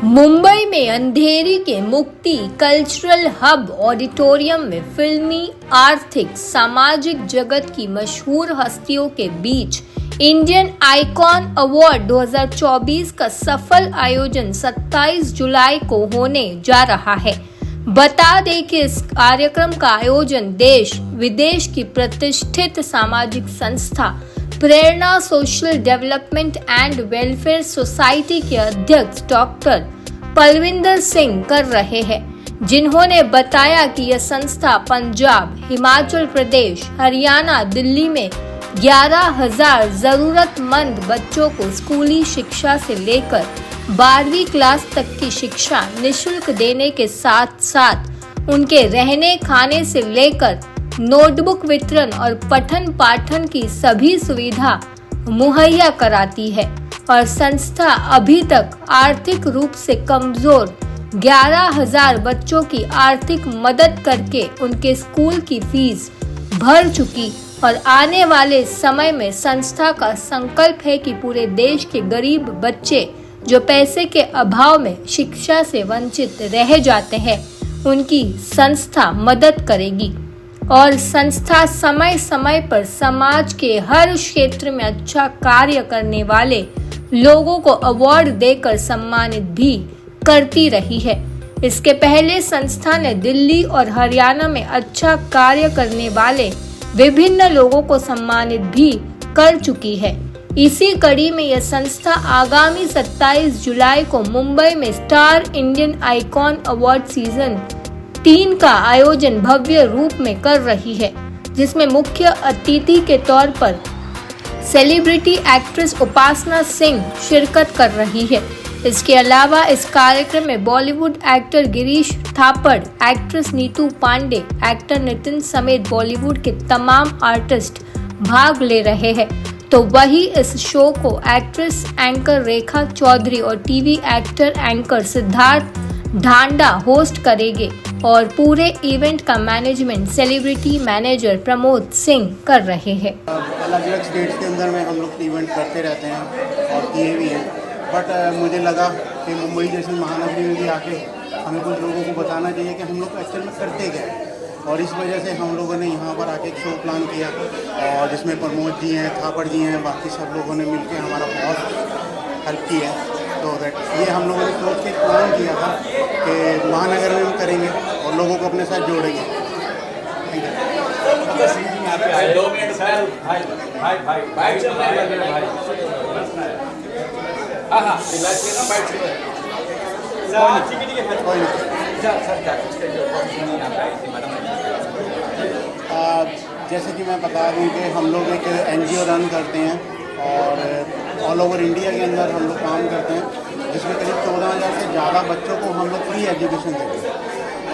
मुंबई में अंधेरी के मुक्ति कल्चरल हब ऑडिटोरियम में फिल्मी, आर्थिक, सामाजिक जगत की मशहूर हस्तियों के बीच इंडियन आइकॉन अवार्ड 2024 का सफल आयोजन 27 जुलाई को होने जा रहा है। बता दें कि इस कार्यक्रम का आयोजन देश विदेश की प्रतिष्ठित सामाजिक संस्था Prerna social development and welfare society के अध्यक्ष डॉक्टर पलविंदर सिंह कर रहे हैं, जिन्होंने बताया कि यह संस्था पंजाब, हिमाचल प्रदेश, हरियाणा, दिल्ली में 11,000 जरूरतमंद बच्चों को स्कूली शिक्षा से लेकर 12वीं क्लास तक की शिक्षा निःशुल्क देने के साथ साथ उनके रहने खाने से लेकर नोटबुक वितरण और पठन पाठन की सभी सुविधा मुहैया कराती है और संस्था अभी तक आर्थिक रूप से कमजोर 11,000 बच्चों की आर्थिक मदद करके उनके स्कूल की फीस भर चुकी और आने वाले समय में संस्था का संकल्प है कि पूरे देश के गरीब बच्चे जो पैसे के अभाव में शिक्षा से वंचित रह जाते हैं, उनकी संस्था मदद करेगी और संस्था समय समय पर समाज के हर क्षेत्र में अच्छा कार्य करने वाले लोगों को अवार्ड देकर सम्मानित भी करती रही है। इसके पहले संस्था ने दिल्ली और हरियाणा में अच्छा कार्य करने वाले विभिन्न लोगों को सम्मानित भी कर चुकी है। इसी कड़ी में यह संस्था आगामी 27 जुलाई को मुंबई में star Indian icon award season 3 का आयोजन भव्य रूप में कर रही है, जिसमें मुख्य अतिथि के तौर पर सेलिब्रिटी एक्ट्रेस उपासना सिंह शिरकत कर रही है। इसके अलावा इस कार्यक्रम में Bollywood actor Girish Thapad, actress Neetu Pandey, actor Nitin समेत बॉलीवुड के तमाम आर्टिस्ट भाग ले रहे हैं। तो वही इस शो को एक्ट्रेस एंकर रेखा चौधरी और TV actor anchor Siddharth Dhanda host करेंगे और पूरे इवेंट का management celebrity manager Pramod Singh कर रहे हैं। अलग अलग स्टेट्स के अंदर में हम लोग इवेंट करते रहते हैं और किए भी हैं, बट मुझे लगा कि मुंबई जैसी महानगरी में भी आके हमें कुछ लोगों को बताना चाहिए कि हम लोग एक्चुअल में करते क्या है, और इस वजह से हम लोगों ने यहाँ पर आके एक शो प्लान किया और जिसमें प्रमोद जी हैं, थापड़ जी हैं, बाकी सब लोगों ने मिलकर हमारा बहुत हेल्प की है। तो दैट ये हम लोगों ने सोच के प्लान किया था कि महानगर में हम करेंगे और लोगों को अपने साथ जोड़ेंगे। थैंक जैसे कि मैं बता दूं कि हम लोग एक NGO रन करते हैं और ऑल ओवर इंडिया के अंदर हम लोग काम करते हैं, जिसमें करीब 14,000 से ज़्यादा बच्चों को हम लोग फ्री एजुकेशन देते हैं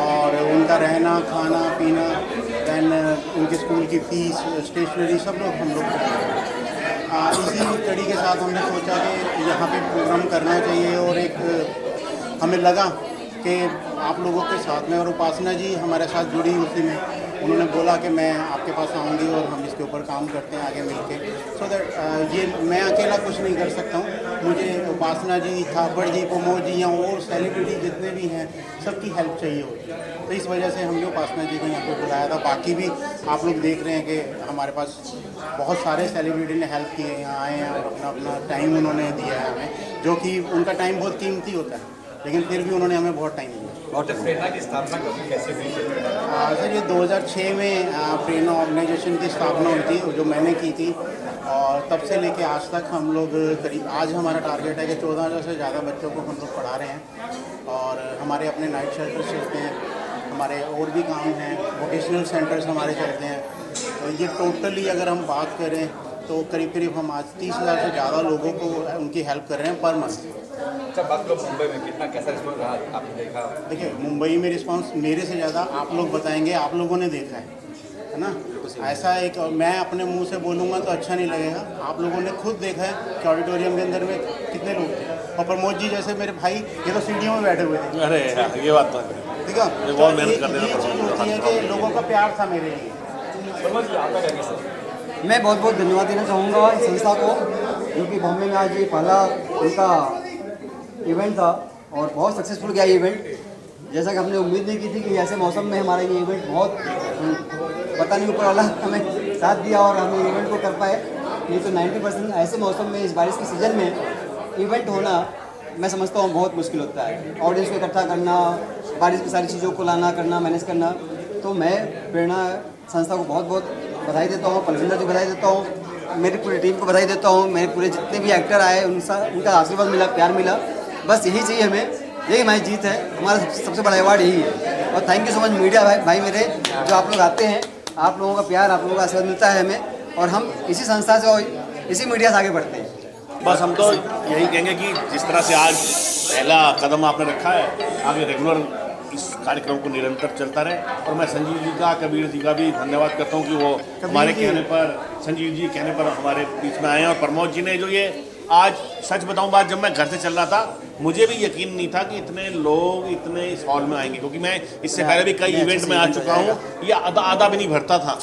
और उनका रहना खाना पीना, दैन उनके स्कूल की फीस, स्टेशनरी सब लोग हम लोग करते हैं। इसी कड़ी के साथ हमने सोचा कि यहाँ पे प्रोग्राम करना चाहिए और एक हमें लगा कि आप लोगों के साथ में, और उपासना जी हमारे साथ जुड़ी उसी में, उन्होंने बोला कि मैं आपके पास आऊँगी और हम इसके ऊपर काम करते हैं आगे मिलके। सो दैट ये मैं अकेला कुछ नहीं कर सकता हूँ, मुझे उपासना जी, थापड़ जी, प्रमोद जी या और सेलिब्रिटी जितने भी हैं सबकी हेल्प चाहिए होती है। तो इस वजह से हमने उपासना जी को यहाँ पर बुलाया था। बाकी भी आप लोग देख रहे हैं कि हमारे पास बहुत सारे सेलिब्रिटी ने हेल्प की है, यहाँ आए हैं और अपना अपना टाइम उन्होंने दिया है हमें, जो कि उनका टाइम बहुत कीमती होता है, लेकिन फिर भी उन्होंने हमें बहुत टाइम दिया। और प्रेरणा की स्थापना कभी कैसे हुई? सर ये 2006 में प्रेरणा ऑर्गेनाइजेशन की स्थापना हुई थी, जो मैंने की थी, और तब से लेके आज तक हम लोग करीब, आज हमारा टारगेट है कि 14,000 से ज़्यादा बच्चों को हम लोग पढ़ा रहे हैं और हमारे अपने नाइट शेल्टर्स चलते हैं, हमारे और भी काम हैं, वोकेशनल सेंटर्स हमारे चलते हैं। तो ये टोटली अगर हम बात करें तो करीब करीब हम आज 30,000 से ज़्यादा लोगों को उनकी हेल्प कर रहे हैं पर मंथ। जब आप लोग मुंबई में कितना कैसा रिस्पॉन्स रहा आपने देखा? देखिए मुंबई में रिस्पांस मेरे से ज़्यादा आप लोग बताएंगे, आप लोगों ने देखा है ना। ऐसा एक मैं अपने मुंह से बोलूँगा तो अच्छा नहीं लगेगा, आप लोगों ने खुद देखा है कि ऑडिटोरियम के अंदर में कितने लोग थे, और प्रमोद जी जैसे मेरे भाई ये तो सीढ़ियों में बैठे हुए थे। अरे ये बात तो ठीक है, बहुत मेहनत करते ये चीज़ होती है कि लोगों का प्यार था मेरे लिए। मैं बहुत बहुत धन्यवाद देना चाहूँगा इस संस्था को, जो कि बॉम्बे में आज ये पहला उनका इवेंट था और बहुत सक्सेसफुल गया ये इवेंट। जैसा कि हमने उम्मीद नहीं की थी कि ऐसे मौसम में हमारा ये इवेंट बहुत पता नहीं ऊपर वाला हमें साथ दिया और हम इवेंट को कर पाए। नहीं तो 90% ऐसे मौसम में, इस बारिश के सीज़न में इवेंट होना मैं समझता हूँ बहुत मुश्किल होता है। ऑडियंस को इकट्ठा करना, बारिश की सारी चीज़ों को लाना करना, मैनेज करना। तो मैं प्रेरणा संस्था को बहुत बहुत बधाई देता हूँ, पलविंदर जी को बधाई देता हूँ, मेरी पूरी टीम को बधाई देता हूँ, मेरे पूरे जितने भी एक्टर आए उनका आशीर्वाद मिला, प्यार मिला। बस यही चाहिए हमें, यही हमारी जीत है, हमारा सबसे बड़ा अवार्ड यही है। और thank you so much media भाई मेरे, जो आप लोग आते हैं, आप लोगों का प्यार, आप लोगों का आशीर्वाद मिलता है हमें, और हम इसी संस्था से और इसी मीडिया से आगे बढ़ते हैं। बस हम तो यही कहेंगे कि जिस तरह से आज पहला कदम आपने रखा है, आगे रेगुलर इस कार्यक्रम को निरंतर चलता रहे। और मैं संजीव जी का, कबीर जी का भी धन्यवाद करता हूँ कि वो हमारे कहने पर, संजीव जी कहने पर हमारे बीच में आए हैं। और प्रमोद जी ने जो ये आज, सच बताऊं बात, जब मैं घर से चल रहा था मुझे भी यकीन नहीं था कि इतने लोग इतने इस हॉल में आएंगे, क्योंकि मैं इससे पहले भी कई इवेंट में आ चुका हूँ, ये आधा भी नहीं भरता था।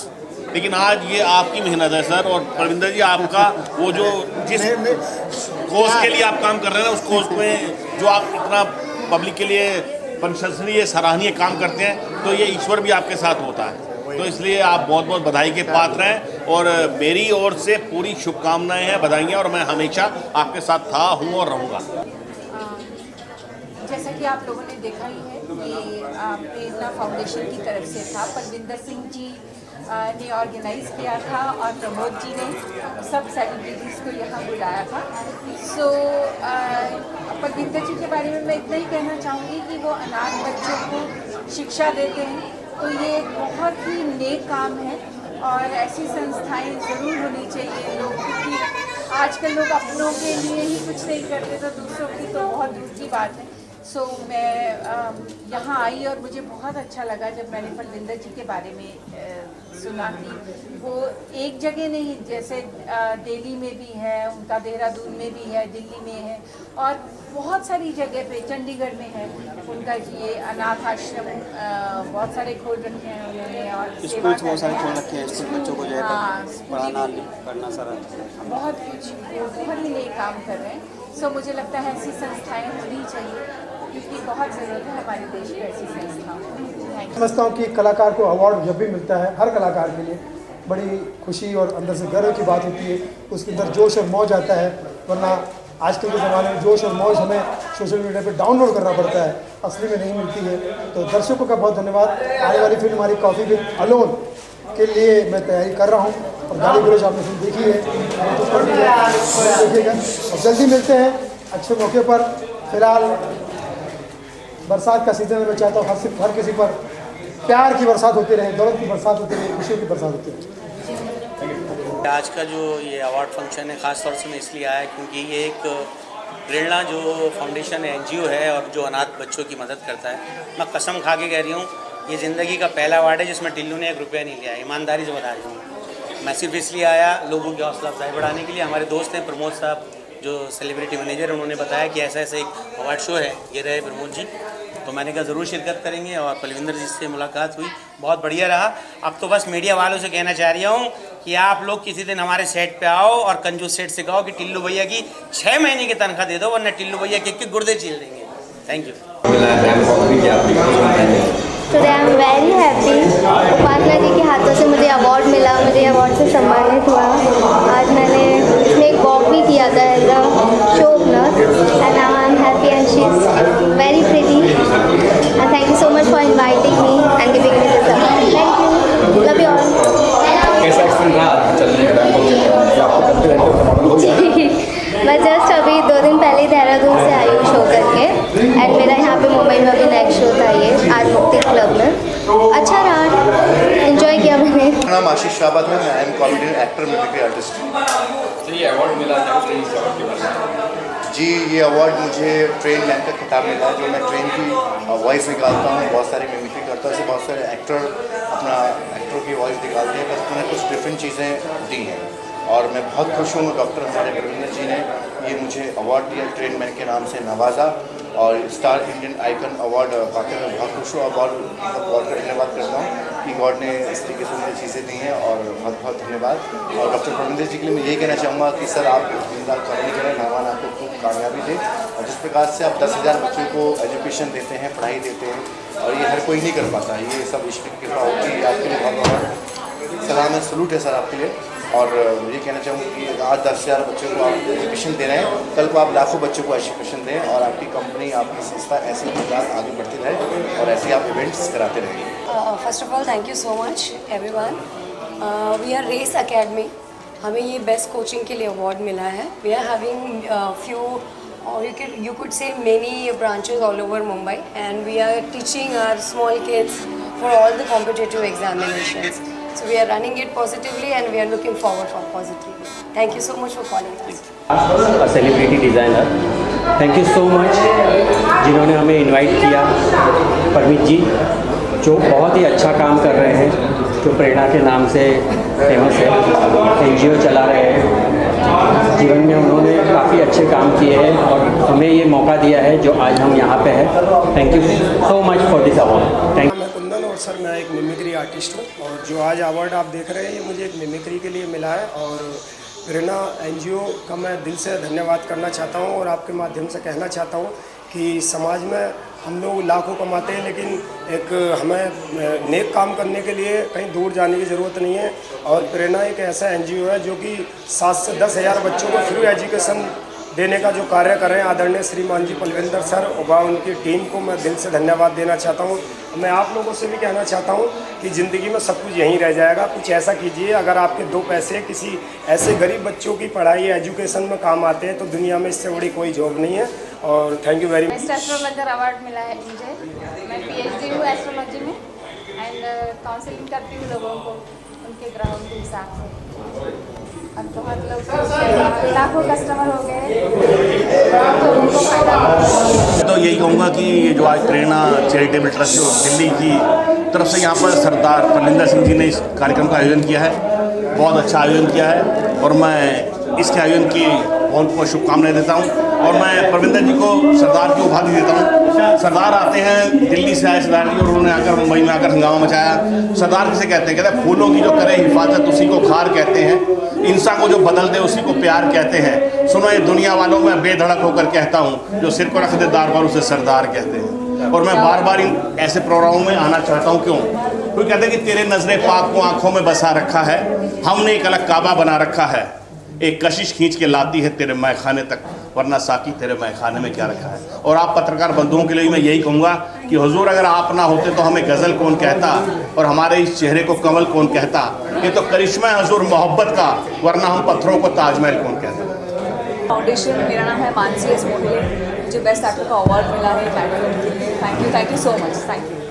लेकिन आज ये आपकी मेहनत है सर, और परविंदर जी आपका वो जो जिस कोर्स के लिए आप काम कर रहे हैं ना, उस कोर्स में जो आप इतना पब्लिक के लिए प्रशंसनीय सराहनीय काम करते हैं, तो ये ईश्वर भी आपके साथ होता है। तो इसलिए आप बहुत बहुत बधाई के पात्र हैं, और मेरी ओर से पूरी शुभकामनाएं हैं, बधाइयाँ, और मैं हमेशा आपके साथ था, हूँ और रहूँगा। जैसा कि आप लोगों ने देखा ही है कि प्रेरणा फाउंडेशन की तरफ से था, परविंदर सिंह जी ने ऑर्गेनाइज किया था, और प्रमोद जी ने सब सेलिब्रिटीज़ को यहाँ बुलाया था। सो परविंदर जी के बारे में मैं इतना ही कहना चाहूँगी कि वो अनाथ बच्चों को शिक्षा देते हैं, तो ये बहुत ही नेक काम है, और ऐसी संस्थाएं ज़रूर होनी चाहिए लोग, क्योंकि आजकल लोग अपनों के लिए ही कुछ नहीं करते, तो दूसरों की तो बहुत दूर की बात है। सो मैं यहाँ आई और मुझे बहुत अच्छा लगा जब मैंने परविंदर जी के बारे में सुना कि वो एक जगह नहीं, जैसे दिल्ली में भी है उनका, देहरादून में भी है, दिल्ली में है, और बहुत सारी जगह पे, चंडीगढ़ में है उनका ये अनाथ आश्रम बहुत सारे खोल रखे हैं उन्होंने, और स्कूल बहुत सारे खोल रखे हैं, स्कूल बच्चों को जो है पढ़ाना करना सारा बहुत कुछ, बहुत ही नए काम कर रहे हैं। सो मुझे लगता है ऐसी संस्थाएं होनी चाहिए, क्योंकि बहुत ज़रूरत है हमारे देश में ऐसी संस्थाओं। समझता हूँ कि कलाकार को अवार्ड जब भी मिलता है, हर कलाकार के लिए बड़ी खुशी और अंदर से गर्व की बात होती है, उसके अंदर जोश और मौज आता है। वरना आजकल के ज़माने में जोश और मौज हमें सोशल मीडिया पे डाउनलोड करना पड़ता है, असली में नहीं मिलती है। तो दर्शकों का बहुत धन्यवाद। आने वाली फिल्म हमारी कॉफ़ी विद अलोन के लिए मैं तैयारी कर रहा हूँ, और गाली गलौज आपने फिल्म देखी है, देखिएगा, और जल्दी मिलते हैं अच्छे मौके पर। फिलहाल बरसात का सीज़न है, मैं चाहता हूँ हर किसी पर प्यार की बरसात होती रहे, दौलत की बरसात होती रहे, खुशियों की बरसात होती रहे। आज का जो ये अवार्ड फंक्शन है, ख़ास तौर से मैं इसलिए आया क्योंकि ये एक प्रेरणा जो फाउंडेशन है, NGO है, और जो अनाथ बच्चों की मदद करता है। मैं कसम खा के कह रही हूँ, ये ज़िंदगी का पहला अवार्ड है जिसमें टिल्लू ने 1 रुपया नहीं लिया, ईमानदारी से बता रही हूँ। मैं सिर्फ इसलिए आया लोगों की हौसला अफजाई बढ़ाने के लिए। हमारे दोस्त हैं प्रमोद साहब, जो सेलिब्रिटी मैनेजर, उन्होंने बताया कि ऐसा ऐसा एक अवार्ड शो है, ये रहे प्रमोद जी, तो मैंने कहा ज़रूर शिरकत करेंगे। और पलविंदर जी से मुलाकात हुई, बहुत बढ़िया रहा। अब तो बस मीडिया वालों से कहना चाह रही हूँ कि आप लोग किसी दिन हमारे सेट पे आओ और कंजूस सेट से कहो कि टिल्लू भैया की 6 महीने की तनख्वाह दे दो, वरना टिल्लू भैया के गुर्दे छील देंगे। Thank you. Today I am very happy. Upasana ji के हाथों से मुझे अवार्ड मिला, मुझे अवार्ड से सम्मानित हुआ। आज मैंने इसमें एक वॉक भी किया था as a show opener, and now I am happy and she is very pretty, and thank you so much for inviting me and giving me this award. Thank you, love you all. कैसा experience रहा चलने का? मैं just अभी 2 दिन पहले ही देहरादून से आई हूँ शो करके, एंड मेरा यहाँ पे मुंबई में अभी नेक्स्ट शो था, ये आज मुक्ति क्लब में। अच्छा रहा, एंजॉय किया मैंने। मेरा नाम आशीष शाबाद है, मैं I am comedian, actor, mimicry artist. तो ये अवार्ड मिला था, जी, ये अवार्ड मुझे ट्रेन मैन का खिताब मिला, जो मैं ट्रेन की वॉइस निकालता हूँ, बहुत सारी मिमिक्री करता हूँ। बहुत सारे एक्टर अपना एक्टर की वॉइस निकालते हैं, बस उन्हें कुछ डिफरेंट चीज़ें दी हैं, और मैं बहुत खुश हूँ। डॉक्टर हमारे परविंदर जी ने ये मुझे अवार्ड दिया, ट्रेन मैन के नाम से नवाजा, और स्टार इंडियन आइकन अवार्ड पाकर मैं बहुत खुश हूँ। और गॉड का धन्यवाद करता हूँ कि गॉड ने इस तरीके से मुझे चीज़ें दी हैं, और बहुत बहुत धन्यवाद। और डॉक्टर परविंदर जी के लिए मैं ये कहना चाहूँगा कि सर, आप जिंदा करने के लिए भगवान आपको खूब कामयाबी दे, और जिस प्रकार से आप 10,000 बच्चों को एजुकेशन देते हैं, पढ़ाई देते हैं, और ये हर कोई नहीं कर पाता, ये सब ईश्वर की कृपा होती है। आपके लिए बहुत बहुत सलाम है, सलूट है सर आपके लिए। और ये कहना चाहूँगा कि आज 10,000 बच्चों को आप एजुकेशन दे रहे हैं, कल को आप लाखों बच्चों को एजुकेशन दें, और आपकी कंपनी, आपकी संस्था ऐसे ही आगे बढ़ती रहे और ऐसे आप इवेंट्स कराते रहेंगे। First of all thank you so much everyone. We are race academy, हमें ये बेस्ट कोचिंग के लिए अवार्ड मिला है। वी आर हैविंग फ्यू और you could say many branches all over Mumbai, and we are teaching our small kids for all the competitive examinations. So we are running it positively and we are looking forward for positively. Thank you so much for calling us. A celebrity designer. Thank you so much जिन्होंने हमें invite किया। परमित जी जो बहुत ही अच्छा काम कर रहे हैं, जो प्रेरणा के नाम से फेमस है, NGO चला रहे हैं। जीवन में उन्होंने काफ़ी अच्छे काम किए हैं और हमें ये मौका दिया है जो आज हम यहाँ पे हैं। Thank you so much for this award. Thank मैं कुंदन, और सर मैं एक मिमिक्री आर्टिस्ट हूँ, और जो आज अवार्ड आप देख रहे हैं ये मुझे एक मिमिक्री के लिए मिला है। और प्रेरणा NGO का मैं दिल से धन्यवाद करना चाहता हूँ, और आपके माध्यम से कहना चाहता हूँ कि समाज में हम लोग लाखों कमाते हैं, लेकिन एक हमें नेक काम करने के लिए कहीं दूर जाने की ज़रूरत नहीं है। और प्रेरणा एक ऐसा NGO है जो कि 7 से 10,000 बच्चों को फ्री एजुकेशन देने का जो कार्य कर रहे हैं आदरणीय श्रीमान जी पलविंदर सर व उनकी टीम को मैं दिल से धन्यवाद देना चाहता हूँ। मैं आप लोगों से भी कहना चाहता हूँ कि ज़िंदगी में सब कुछ यहीं रह जाएगा, कुछ ऐसा कीजिए, अगर आपके 2 पैसे किसी ऐसे गरीब बच्चों की पढ़ाई एजुकेशन में काम आते हैं तो दुनिया में इससे बड़ी कोई जॉब नहीं है। और thank you very much. Best astrologer award मिला है मुझे। मैं PhD हूँ एस्ट्रोलॉजी में, एंड काउंसलिंग करती हूँ लोगों को उनके ग्रहों के हिसाब से। अब बहुत लोग लाखों कस्टमर हो गए तो उनको फायदा। तो यही कहूँगा कि ये जो आज प्रेरणा चैरिटेबल ट्रस्ट जो दिल्ली की तरफ से यहाँ पर सरदार परविंदर सिंह जी ने इस कार्यक्रम का आयोजन किया है, बहुत अच्छा आयोजन किया है, और मैं इसके आयोजन की बहुत बहुत शुभकामनाएं देता हूँ। और मैं परविंदर जी को सरदार की उपाधि देता हूँ। सरदार आते हैं, दिल्ली से आए सरदार जी, और उन्होंने आकर मुंबई में आकर हंगामा मचाया। सरदार किसे कहते हैं? कहते हैं फूलों की जो करे हिफाजत उसी को खार कहते हैं, इंसान को जो बदल दे उसी को प्यार कहते हैं। सुनो ये दुनिया वालों में बेधड़क होकर कहता हूँ, जो सिर को रख दे दार पर उसे सरदार कहते हैं। और मैं बार बार इन ऐसे प्रोग्रामों में आना चाहता हूँ। क्यों? कोई कहते हैं कि तेरे नजरे पाक को आंखों में बसा रखा है, हमने एक अलग काबा बना रखा है, एक कशिश खींच के लाती है तेरे मैखाने तक, वरना साकी तेरे मैखाने में क्या रखा है। और आप पत्रकार बंधुओं के लिए मैं यही कहूँगा कि हुजूर अगर आप ना होते तो हमें गज़ल कौन कहता, और हमारे इस चेहरे को कमल कौन कहता। ये तो करिश्मा है हुजूर मोहब्बत का, वरना हम पत्थरों को ताजमहल कौन कहता। फाउंडेशन, मेरा नाम है मानसी एस मोटे, मुझे बेस्ट एक्टर का अवार्ड मिला है। Thank you so much. Thank you.